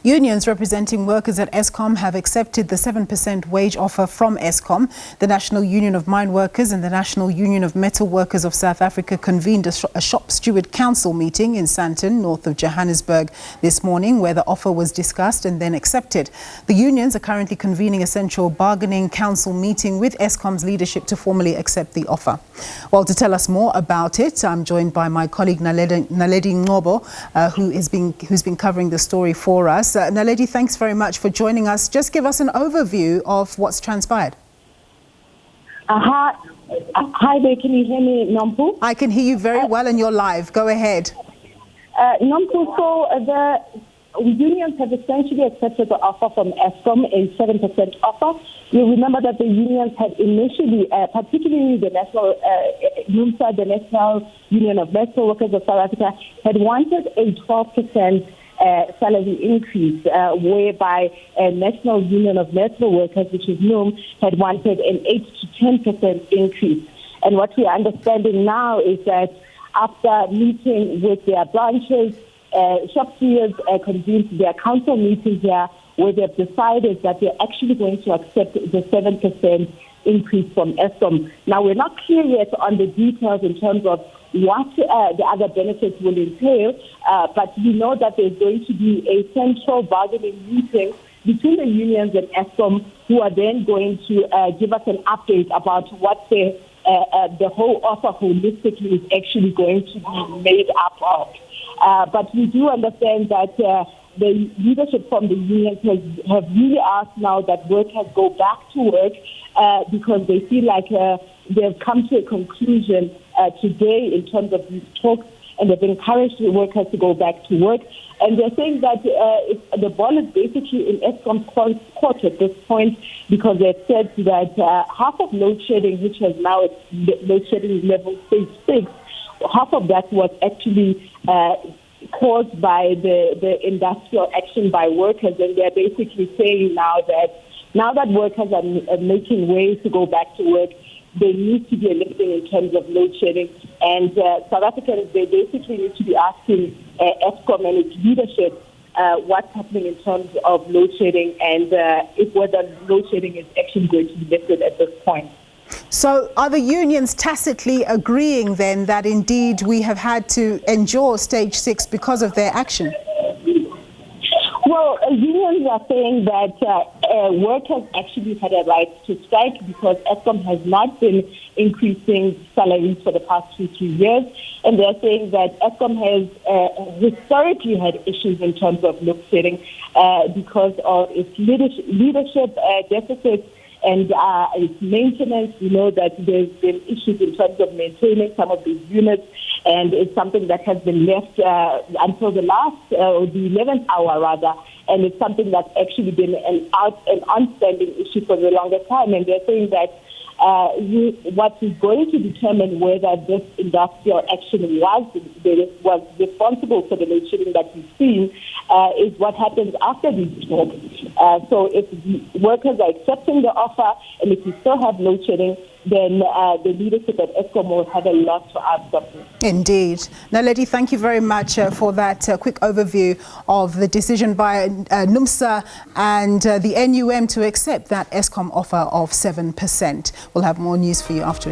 Unions representing workers at Eskom have accepted the 7% wage offer from Eskom. The National Union of Mineworkers and the National Union of Metalworkers of South Africa convened a shop steward council meeting in Sandton, north of Johannesburg, this morning, where the offer was discussed and then accepted. The unions are currently convening a central bargaining council meeting with Eskom's leadership to formally accept the offer. Well, to tell us more about it, I'm joined by my colleague Naledi Ngcobo, who's been covering the story for us. Naledi, thanks very much for joining us. Just give us an overview of what's transpired. Hi there, can you hear me, Nampu? I can hear you very well and you're live. Go ahead. Nampu, so the unions have essentially accepted the offer from Eskom, a 7% offer. You remember that the unions had initially, particularly the National NUMSA, the National Union of Mineworkers of South Africa, had wanted a 12% salary increase, whereby National Union of Metalworkers, which is NUM, had wanted an 8 to 10% increase. And what we are understanding now is that after meeting with their branches, shop stewards convened their council meetings here, where they've decided that they're actually going to accept the 7% increase from Eskom. Now, we're not clear yet on the details in terms of what the other benefits will entail, but we know that there's going to be a central bargaining meeting between the unions and Eskom, who are then going to give us an update about what the whole offer holistically is actually going to be made up of. But we do understand that the leadership from the unions have really asked now that workers go back to work because they feel like they've come to a conclusion today in terms of these talks, and they've encouraged the workers to go back to work. And they're saying that the ball is basically in Eskom's court at this point, because they've said that half of load shedding, which has now load shedding level stage 6, half of that was actually caused by the industrial action by workers. And they're basically saying now that workers are making ways to go back to work, there needs to be a lifting in terms of load shedding. And South Africans, they basically need to be asking Eskom and its leadership what's happening in terms of load shedding, and whether load shedding is actually going to be lifted at this point. So are the unions tacitly agreeing then that indeed we have had to endure stage 6 because of their action? Well, unions are saying that workers actually had a right to strike because Eskom has not been increasing salaries for the past 2-3 years. And they're saying that Eskom has historically had issues in terms of load shedding because of its leadership deficits and its maintenance. We know that there's been issues in terms of maintaining some of these units, and it's something that has been left until the last, or the 11th hour rather, and it's something that's actually been an outstanding issue for the longest time. And they're saying that what is going to determine whether this industrial action was responsible for the load shedding that we've seen is what happens after these talks. So if the workers are accepting the offer, and if we still have load shedding, then the leadership at Eskom will have a lot to ask of them. Indeed. Naledi, thank you very much for that quick overview of the decision by NUMSA and the NUM to accept that Eskom offer of 7%. We'll have more news for you after a